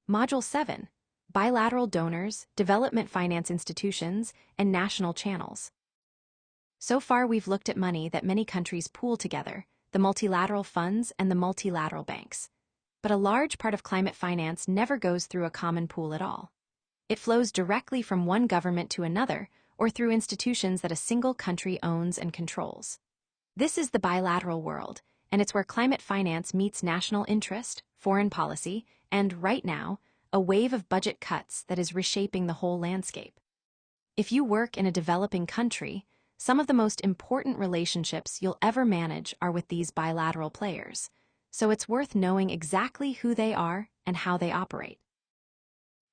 Module 7. Bilateral donors, development finance institutions, and national channels. So far we've looked at money that many countries pool together, the multilateral funds and the multilateral banks. But a large part of climate finance never goes through a common pool at all. It flows directly from one government to another, or through institutions that a single country owns and controls. This is the bilateral world, and it's where climate finance meets national interest, foreign policy, and, right now, a wave of budget cuts that is reshaping the whole landscape. If you work in a developing country, some of the most important relationships you'll ever manage are with these bilateral players, so it's worth knowing exactly who they are and how they operate.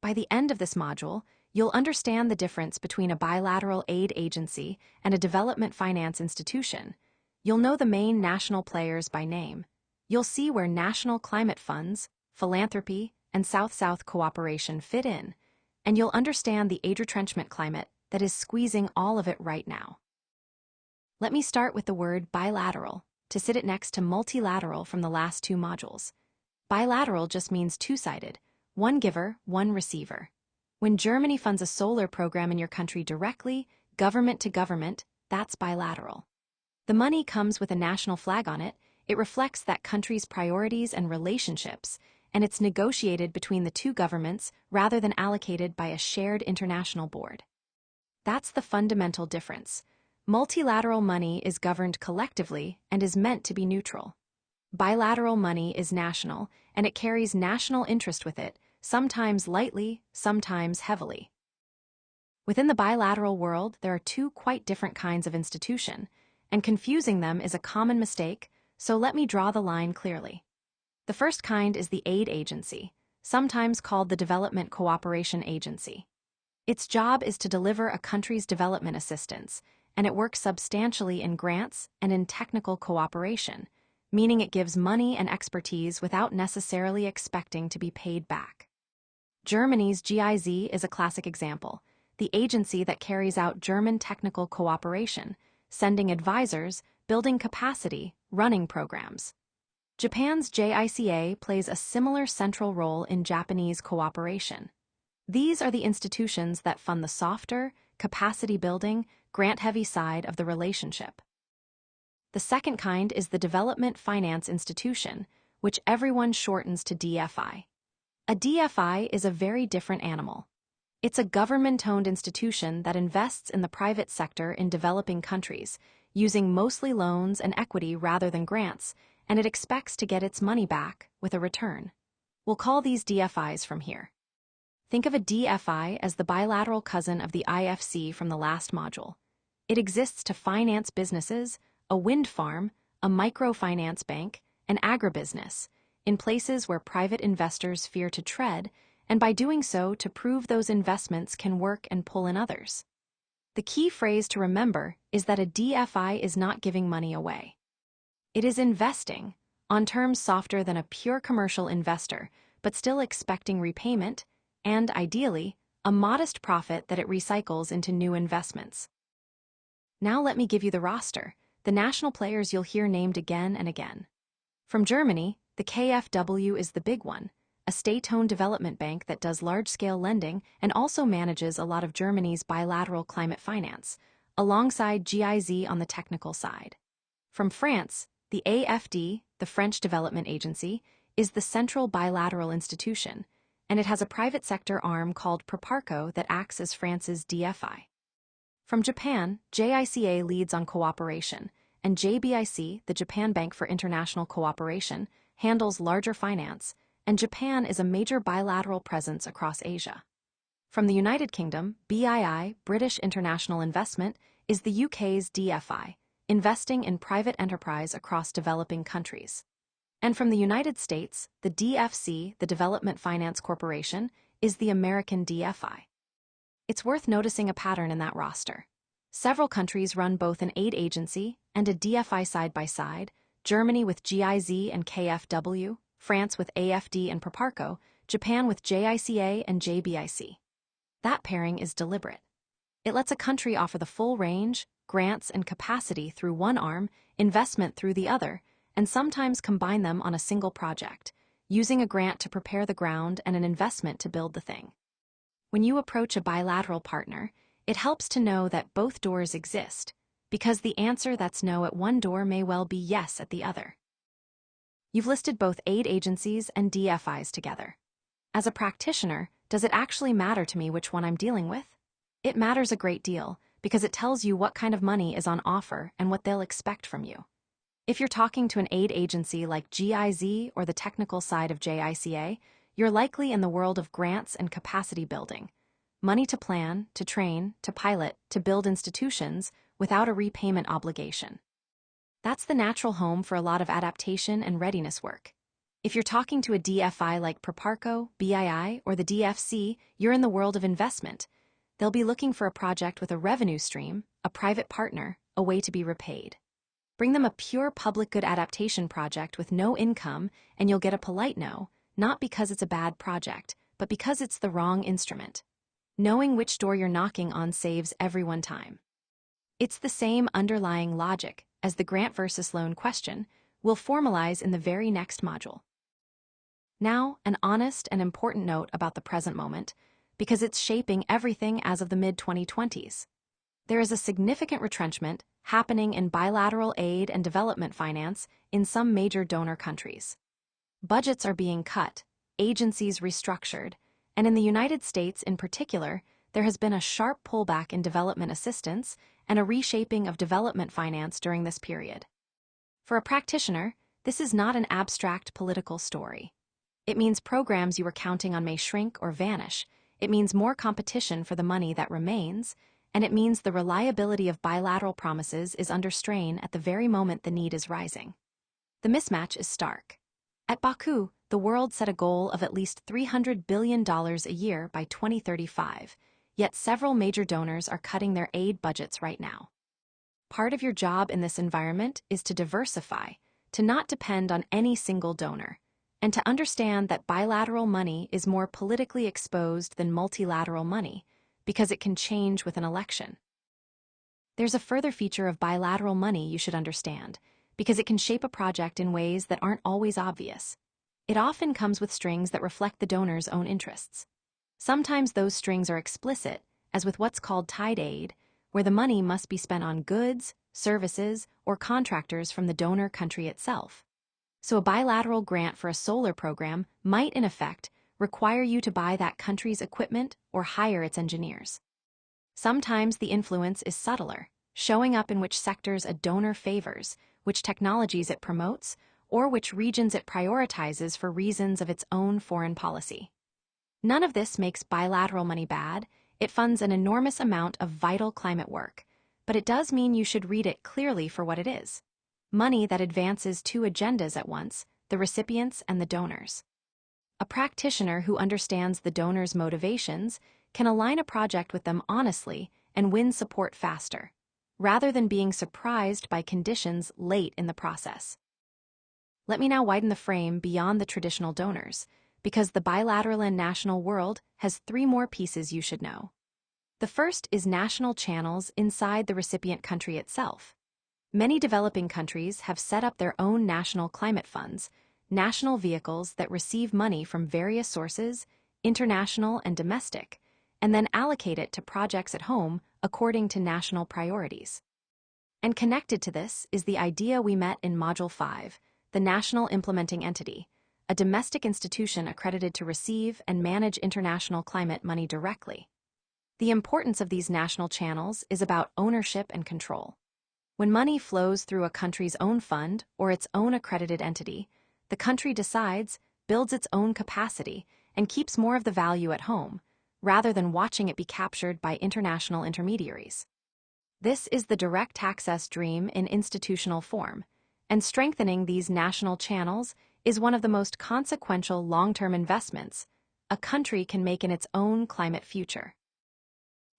By the end of this module, you'll understand the difference between a bilateral aid agency and a development finance institution. You'll know the main national players by name. You'll see where national climate funds, philanthropy, and South-South cooperation fit in, and you'll understand the aid retrenchment climate that is squeezing all of it right now. Let me start with the word bilateral, to sit it next to multilateral from the last two modules. Bilateral just means two-sided, one giver, one receiver. When Germany funds a solar program in your country directly, government to government, that's bilateral. The money comes with a national flag on it, it reflects that country's priorities and relationships, and it's negotiated between the two governments rather than allocated by a shared international board. That's the fundamental difference. Multilateral money is governed collectively and is meant to be neutral. Bilateral money is national, and it carries national interest with it, sometimes lightly, sometimes heavily. Within the bilateral world, there are two quite different kinds of institution, and confusing them is a common mistake, so let me draw the line clearly. The first kind is the aid agency, sometimes called the Development Cooperation Agency. Its job is to deliver a country's development assistance, and it works substantially in grants and in technical cooperation, meaning it gives money and expertise without necessarily expecting to be paid back. Germany's GIZ is a classic example, the agency that carries out German technical cooperation, sending advisors, building capacity, running programs. Japan's JICA plays a similar central role in Japanese cooperation. These are the institutions that fund the softer, capacity-building, grant-heavy side of the relationship. The second kind is the Development Finance Institution, which everyone shortens to DFI. A DFI is a very different animal. It's a government-owned institution that invests in the private sector in developing countries, using mostly loans and equity rather than grants, and it expects to get its money back with a return. We'll call these DFIs from here. Think of a DFI as the bilateral cousin of the IFC from the last module. It exists to finance businesses, a wind farm, a microfinance bank, an agribusiness, in places where private investors fear to tread, and by doing so to prove those investments can work and pull in others. The key phrase to remember is that a DFI is not giving money away. It is investing, on terms softer than a pure commercial investor, but still expecting repayment, and, ideally, a modest profit that it recycles into new investments. Now let me give you the roster, the national players you'll hear named again and again. From Germany, the KfW is the big one, a state-owned development bank that does large-scale lending and also manages a lot of Germany's bilateral climate finance, alongside GIZ on the technical side. From France, the AFD, the French Development Agency, is the central bilateral institution, and it has a private sector arm called Proparco that acts as France's DFI. From Japan, JICA leads on cooperation, and JBIC, the Japan Bank for International Cooperation, handles larger finance, and Japan is a major bilateral presence across Asia. From the United Kingdom, BII, British International Investment, is the UK's DFI, investing in private enterprise across developing countries. And from the United States, the DFC, the Development Finance Corporation, is the American DFI. It's worth noticing a pattern in that roster. Several countries run both an aid agency and a DFI side by side, Germany with GIZ and KfW, France with AFD and Proparco, Japan with JICA and JBIC. That pairing is deliberate. It lets a country offer the full range, grants and capacity through one arm, investment through the other, and sometimes combine them on a single project, using a grant to prepare the ground and an investment to build the thing. When you approach a bilateral partner, it helps to know that both doors exist, because the answer that's no at one door may well be yes at the other. You've listed both aid agencies and DFIs together. As a practitioner, does it actually matter to me which one I'm dealing with? It matters a great deal, because it tells you what kind of money is on offer and what they'll expect from you. If you're talking to an aid agency like GIZ or the technical side of JICA, you're likely in the world of grants and capacity building. Money to plan, to train, to pilot, to build institutions without a repayment obligation. That's the natural home for a lot of adaptation and readiness work. If you're talking to a DFI like Proparco, BII, or the DFC, you're in the world of investment. They'll be looking for a project with a revenue stream, a private partner, a way to be repaid. Bring them a pure public good adaptation project with no income, and you'll get a polite no, not because it's a bad project, but because it's the wrong instrument. Knowing which door you're knocking on saves everyone time. It's the same underlying logic as the grant versus loan question we'll formalize in the very next module. Now, an honest and important note about the present moment, because it's shaping everything as of the mid-2020s. There is a significant retrenchment happening in bilateral aid and development finance in some major donor countries. Budgets are being cut, agencies restructured, and in the United States in particular, there has been a sharp pullback in development assistance and a reshaping of development finance during this period. For a practitioner, this is not an abstract political story. It means programs you were counting on may shrink or vanish. It means more competition for the money that remains, and it means the reliability of bilateral promises is under strain at the very moment the need is rising. The mismatch is stark. At Baku, the world set a goal of at least $300 billion a year by 2035, yet several major donors are cutting their aid budgets right now. Part of your job in this environment is to diversify, to not depend on any single donor, and to understand that bilateral money is more politically exposed than multilateral money, because it can change with an election. There's a further feature of bilateral money you should understand, because it can shape a project in ways that aren't always obvious. It often comes with strings that reflect the donor's own interests. Sometimes those strings are explicit, as with what's called tied aid, where the money must be spent on goods, services, or contractors from the donor country itself. So a bilateral grant for a solar program might, in effect, require you to buy that country's equipment or hire its engineers. Sometimes the influence is subtler, showing up in which sectors a donor favors, which technologies it promotes, or which regions it prioritizes for reasons of its own foreign policy. None of this makes bilateral money bad. It funds an enormous amount of vital climate work, but it does mean you should read it clearly for what it is. Money that advances two agendas at once, the recipients and the donors. A practitioner who understands the donor's motivations can align a project with them honestly and win support faster, rather than being surprised by conditions late in the process. Let me now widen the frame beyond the traditional donors, because the bilateral and national world has three more pieces you should know. The first is national channels inside the recipient country itself. Many developing countries have set up their own national climate funds, national vehicles that receive money from various sources, international and domestic, and then allocate it to projects at home according to national priorities. And connected to this is the idea we met in Module 5, the National Implementing Entity, a domestic institution accredited to receive and manage international climate money directly. The importance of these national channels is about ownership and control. When money flows through a country's own fund or its own accredited entity, the country decides, builds its own capacity, and keeps more of the value at home, rather than watching it be captured by international intermediaries. This is the direct access dream in institutional form, and strengthening these national channels is one of the most consequential long-term investments a country can make in its own climate future.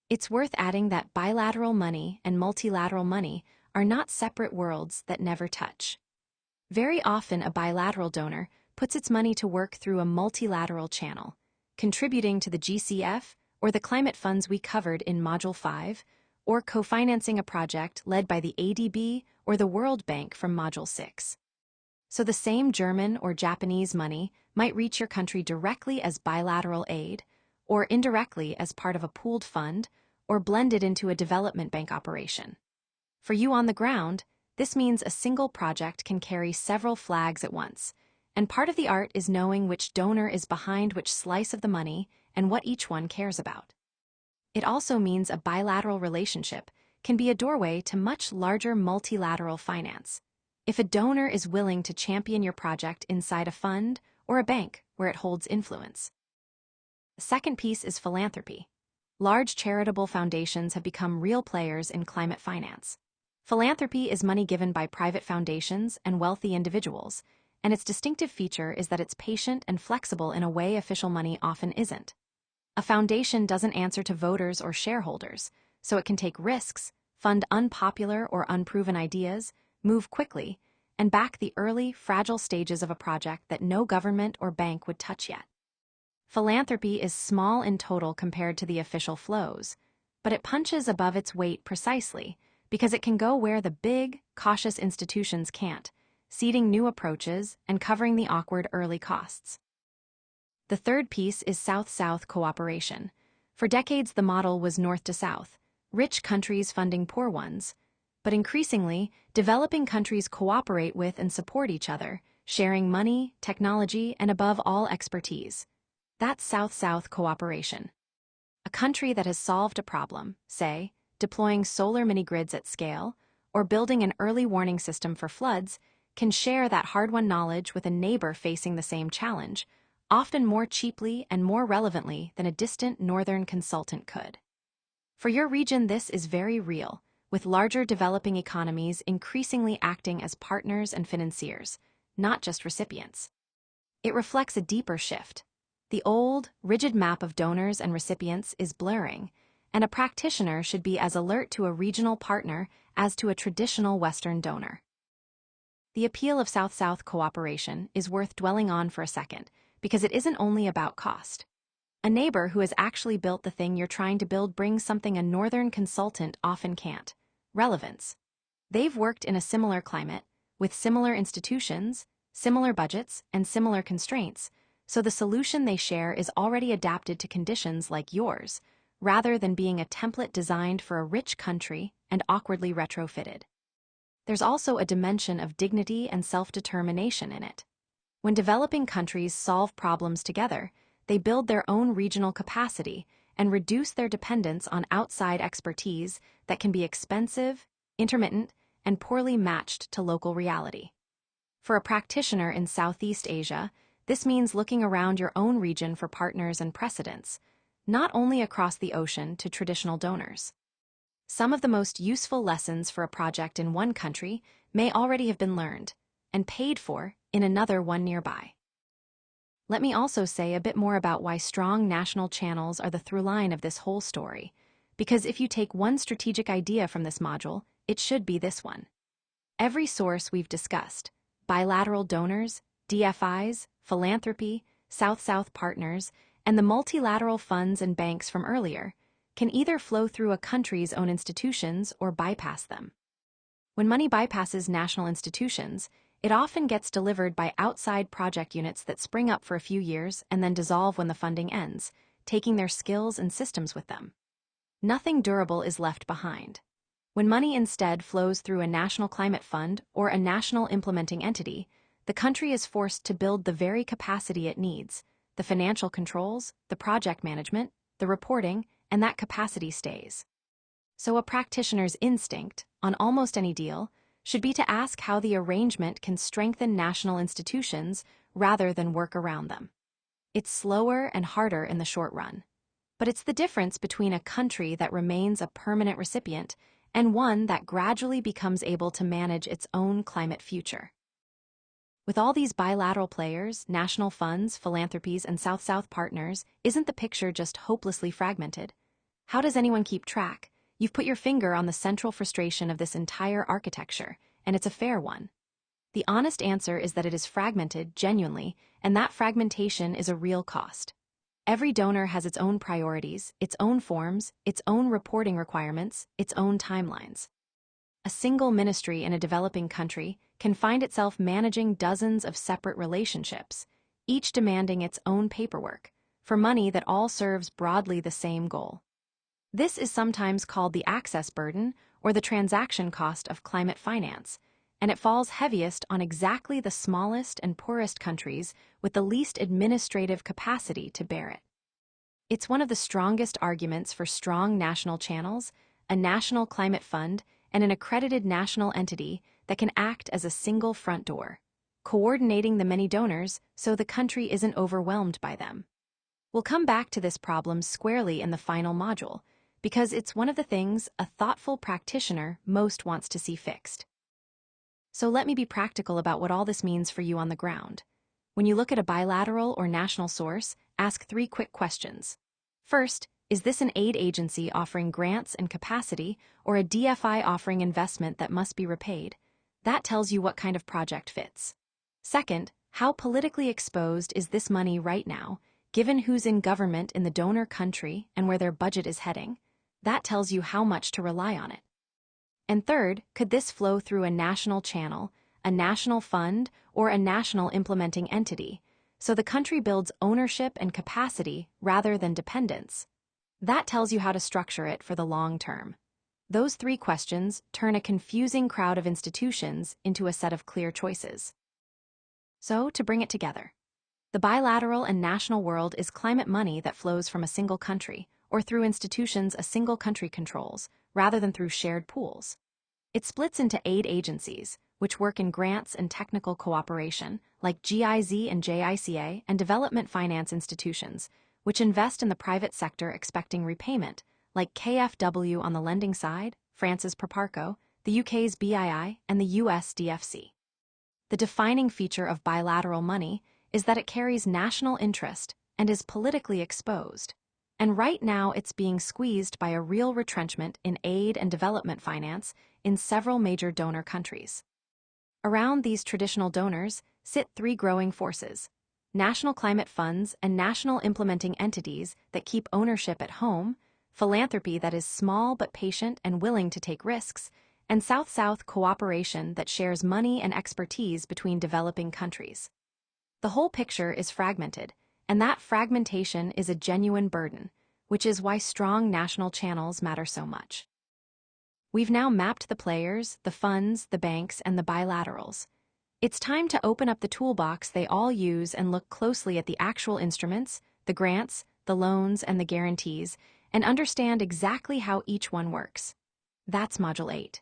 It's worth adding that bilateral money and multilateral money are not separate worlds that never touch. Very often, a bilateral donor puts its money to work through a multilateral channel, contributing to the GCF or the climate funds we covered in Module 5, or co-financing a project led by the ADB or the World Bank from Module 6. So the same German or Japanese money might reach your country directly as bilateral aid, or indirectly as part of a pooled fund, or blended into a development bank operation. For you on the ground, this means a single project can carry several flags at once, and part of the art is knowing which donor is behind which slice of the money and what each one cares about. It also means a bilateral relationship can be a doorway to much larger multilateral finance, if a donor is willing to champion your project inside a fund or a bank where it holds influence. The second piece is philanthropy. Large charitable foundations have become real players in climate finance. Philanthropy is money given by private foundations and wealthy individuals, and its distinctive feature is that it's patient and flexible in a way official money often isn't. A foundation doesn't answer to voters or shareholders, so it can take risks, fund unpopular or unproven ideas, move quickly, and back the early, fragile stages of a project that no government or bank would touch yet. Philanthropy is small in total compared to the official flows, but it punches above its weight precisely because it can go where the big, cautious institutions can't, seeding new approaches and covering the awkward early costs. The third piece is South-South cooperation. For decades, the model was north to south, rich countries funding poor ones. But increasingly, developing countries cooperate with and support each other, sharing money, technology, and above all, expertise. That's South-South cooperation. A country that has solved a problem, say, deploying solar mini-grids at scale, or building an early warning system for floods, can share that hard-won knowledge with a neighbor facing the same challenge, often more cheaply and more relevantly than a distant northern consultant could. For your region, this is very real, with larger developing economies increasingly acting as partners and financiers, not just recipients. It reflects a deeper shift. The old, rigid map of donors and recipients is blurring, and a practitioner should be as alert to a regional partner as to a traditional Western donor. The appeal of South-South cooperation is worth dwelling on for a second, because it isn't only about cost. A neighbor who has actually built the thing you're trying to build brings something a northern consultant often can't: relevance. They've worked in a similar climate, with similar institutions, similar budgets, and similar constraints, so the solution they share is already adapted to conditions like yours, rather than being a template designed for a rich country and awkwardly retrofitted. There's also a dimension of dignity and self-determination in it. When developing countries solve problems together, they build their own regional capacity and reduce their dependence on outside expertise that can be expensive, intermittent, and poorly matched to local reality. For a practitioner in Southeast Asia, this means looking around your own region for partners and precedents, not only across the ocean to traditional donors. Some of the most useful lessons for a project in one country may already have been learned and paid for in another one nearby. Let me also say a bit more about why strong national channels are the through line of this whole story, because if you take one strategic idea from this module, it should be this one. Every source we've discussed, bilateral donors, DFIs, philanthropy, South-South partners, and the multilateral funds and banks from earlier, can either flow through a country's own institutions or bypass them. When money bypasses national institutions, it often gets delivered by outside project units that spring up for a few years and then dissolve when the funding ends, taking their skills and systems with them. Nothing durable is left behind. When money instead flows through a national climate fund or a national implementing entity, the country is forced to build the very capacity it needs: the financial controls, the project management, the reporting, and that capacity stays. So a practitioner's instinct, on almost any deal, should be to ask how the arrangement can strengthen national institutions rather than work around them. It's slower and harder in the short run, but it's the difference between a country that remains a permanent recipient and one that gradually becomes able to manage its own climate future. With all these bilateral players, national funds, philanthropies, and South-South partners, isn't the picture just hopelessly fragmented? How does anyone keep track? You've put your finger on the central frustration of this entire architecture, and it's a fair one. The honest answer is that it is fragmented, genuinely, and that fragmentation is a real cost. Every donor has its own priorities, its own forms, its own reporting requirements, its own timelines. A single ministry in a developing country can find itself managing dozens of separate relationships, each demanding its own paperwork, for money that all serves broadly the same goal. This is sometimes called the access burden or the transaction cost of climate finance, and it falls heaviest on exactly the smallest and poorest countries with the least administrative capacity to bear it. It's one of the strongest arguments for strong national channels, a national climate fund, and an accredited national entity that can act as a single front door, coordinating the many donors so the country isn't overwhelmed by them. We'll come back to this problem squarely in the final module, because it's one of the things a thoughtful practitioner most wants to see fixed. So let me be practical about what all this means for you on the ground. When you look at a bilateral or national source, ask 3 quick questions. First, is this an aid agency offering grants and capacity, or a DFI offering investment that must be repaid? That tells you what kind of project fits. Second, how politically exposed is this money right now, given who's in government in the donor country and where their budget is heading? That tells you how much to rely on it. And third, could this flow through a national channel, a national fund, or a national implementing entity, so the country builds ownership and capacity rather than dependence? That tells you how to structure it for the long term. Those 3 questions turn a confusing crowd of institutions into a set of clear choices. So, to bring it together, the bilateral and national world is climate money that flows from a single country, or through institutions a single country controls, rather than through shared pools. It splits into aid agencies, which work in grants and technical cooperation, like GIZ and JICA, and development finance institutions, which invest in the private sector expecting repayment, like KfW on the lending side, France's Proparco, the UK's BII, and the US DFC. The defining feature of bilateral money is that it carries national interest and is politically exposed. And right now it's being squeezed by a real retrenchment in aid and development finance in several major donor countries. Around these traditional donors sit 3 growing forces: national climate funds and national implementing entities that keep ownership at home, philanthropy that is small but patient and willing to take risks, and South-South cooperation that shares money and expertise between developing countries. The whole picture is fragmented, and that fragmentation is a genuine burden, which is why strong national channels matter so much. We've now mapped the players, the funds, the banks, and the bilaterals. It's time to open up the toolbox they all use and look closely at the actual instruments, the grants, the loans, and the guarantees, and understand exactly how each one works. That's Module 8.